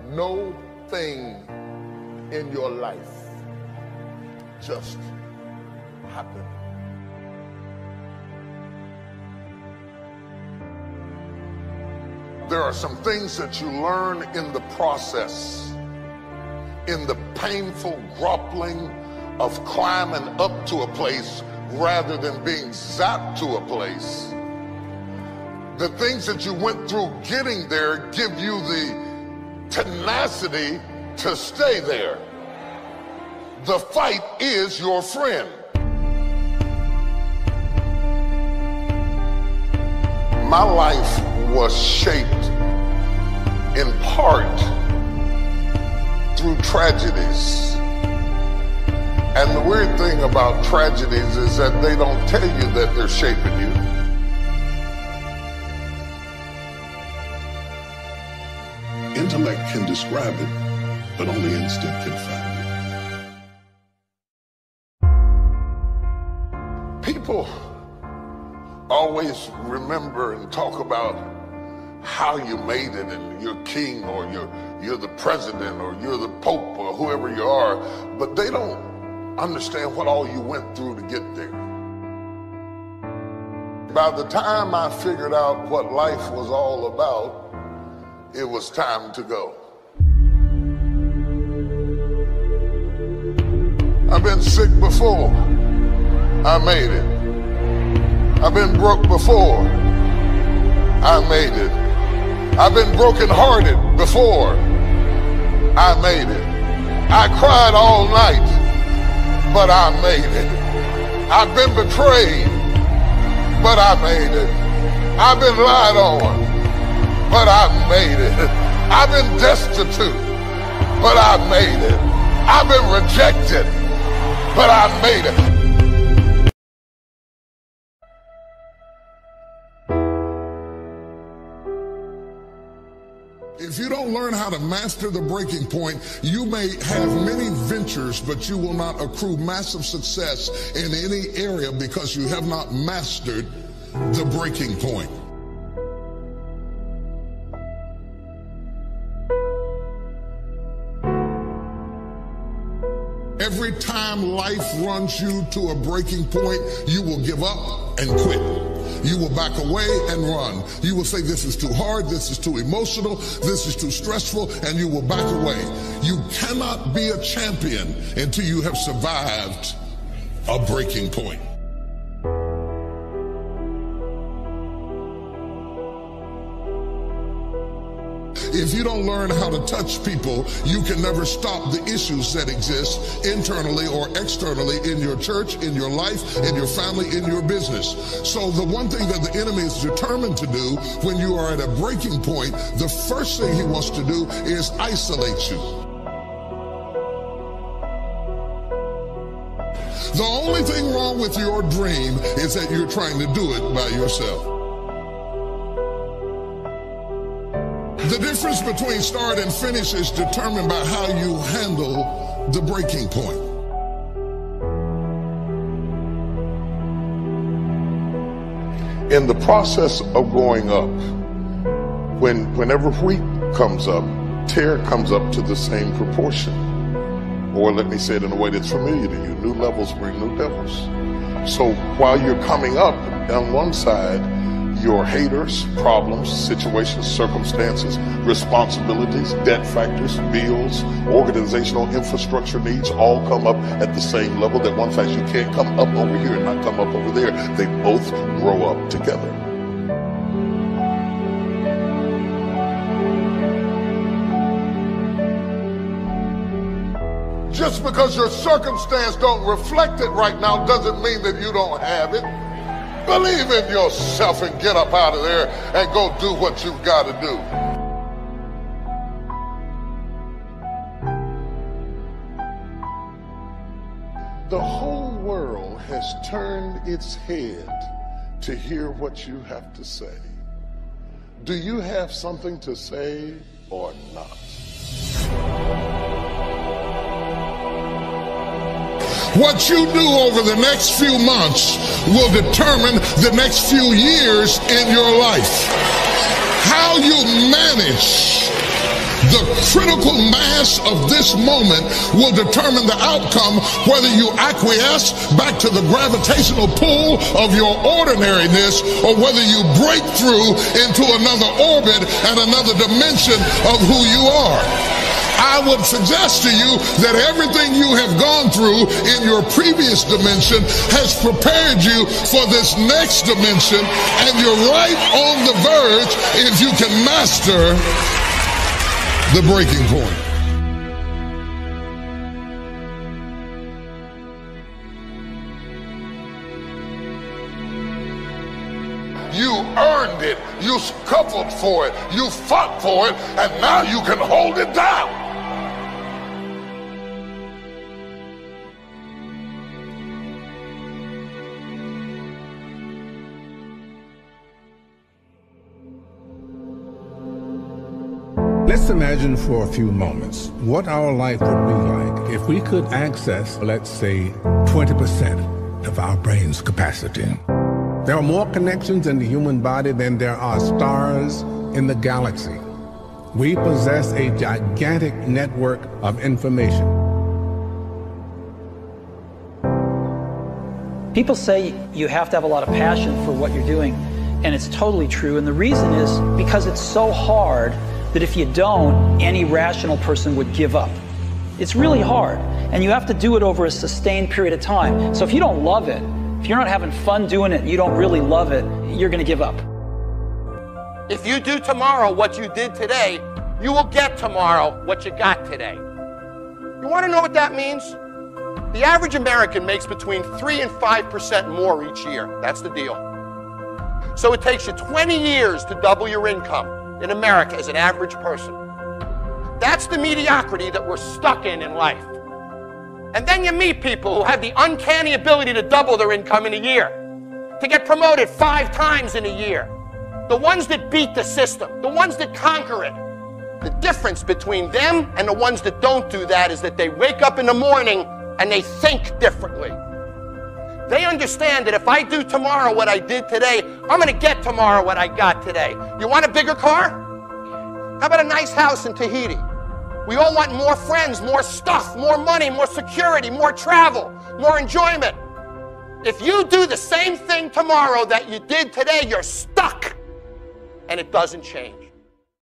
no thing in your life just happen. There are some things that you learn in the process, in the painful grappling of climbing up to a place rather than being zapped to a place. The things that you went through getting there give you the tenacity to stay there. The fight is your friend. My life was shaped in part through tragedies. And the weird thing about tragedies is that they don't tell you that they're shaping you. Intellect can describe it, but only instinct can find it. People always remember and talk about how you made it, and you're king, or you're the president, or you're the pope, or whoever you are, but they don't understand what all you went through to get there. By the time I figured out what life was all about, it was time to go. I've been sick before. I made it. I've been broke before. I made it. I've been brokenhearted before. I made it. I cried all night, but I made it. I've been betrayed, but I made it. I've been lied on, but I made it. I've been destitute, but I made it. I've been rejected, but I made it. If you don't learn how to master the breaking point, you may have many ventures, but you will not accrue massive success in any area because you have not mastered the breaking point. Every time life runs you to a breaking point, you will give up and quit. You will back away and run. You will say, this is too hard, this is too emotional, this is too stressful, and you will back away. You cannot be a champion until you have survived a breaking point. If you don't learn how to touch people, you can never stop the issues that exist internally or externally in your church, in your life, in your family, in your business. So the one thing that the enemy is determined to do when you are at a breaking point, the first thing he wants to do is isolate you. The only thing wrong with your dream is that you're trying to do it by yourself. The difference between start and finish is determined by how you handle the breaking point. In the process of going up, whenever wheat comes up, tear comes up to the same proportion. Or let me say it in a way that's familiar to you, new levels bring new devils. So while you're coming up, on one side, your haters, problems, situations, circumstances, responsibilities, debt factors, bills, organizational infrastructure needs all come up at the same level. That one fact, you can't come up over here and not come up over there. They both grow up together. Just because your circumstance don't reflect it right now doesn't mean that you don't have it. Believe in yourself and get up out of there and go do what you've got to do. The whole world has turned its head to hear what you have to say. Do you have something to say or not? What you do over the next few months will determine the next few years in your life. How you manage The critical mass of this moment will determine the outcome, whether you acquiesce back to the gravitational pull of your ordinariness or whether you break through into another orbit and another dimension of who you are. I would suggest to you that everything you have gone through in your previous dimension has prepared you for this next dimension, and you're right on the verge if you can master the breaking point. You earned it, you scuffled for it, you fought for it, and now you can hold it down. Let's imagine for a few moments what our life would be like if we could access, let's say, 20% of our brain's capacity. There are more connections in the human body than there are stars in the galaxy. We possess a gigantic network of information. People say you have to have a lot of passion for what you're doing, and it's totally true. And the reason is because it's so hard that if you don't, any rational person would give up. It's really hard, and you have to do it over a sustained period of time. So if you don't love it, if you're not having fun doing it, you don't really love it, you're gonna give up. If you do tomorrow what you did today, you will get tomorrow what you got today. You wanna know what that means? The average American makes between 3 and 5% more each year. That's the deal. So it takes you 20 years to double your income in America as an average person. That's the mediocrity that we're stuck in life. And then you meet people who have the uncanny ability to double their income in a year, to get promoted 5 times in a year. The ones that beat the system, the ones that conquer it. The difference between them and the ones that don't do that is that they wake up in the morning and they think differently. They understand that if I do tomorrow what I did today, I'm gonna get tomorrow what I got today. You want a bigger car? How about a nice house in Tahiti? We all want more friends, more stuff, more money, more security, more travel, more enjoyment. If you do the same thing tomorrow that you did today, you're stuck, and it doesn't change.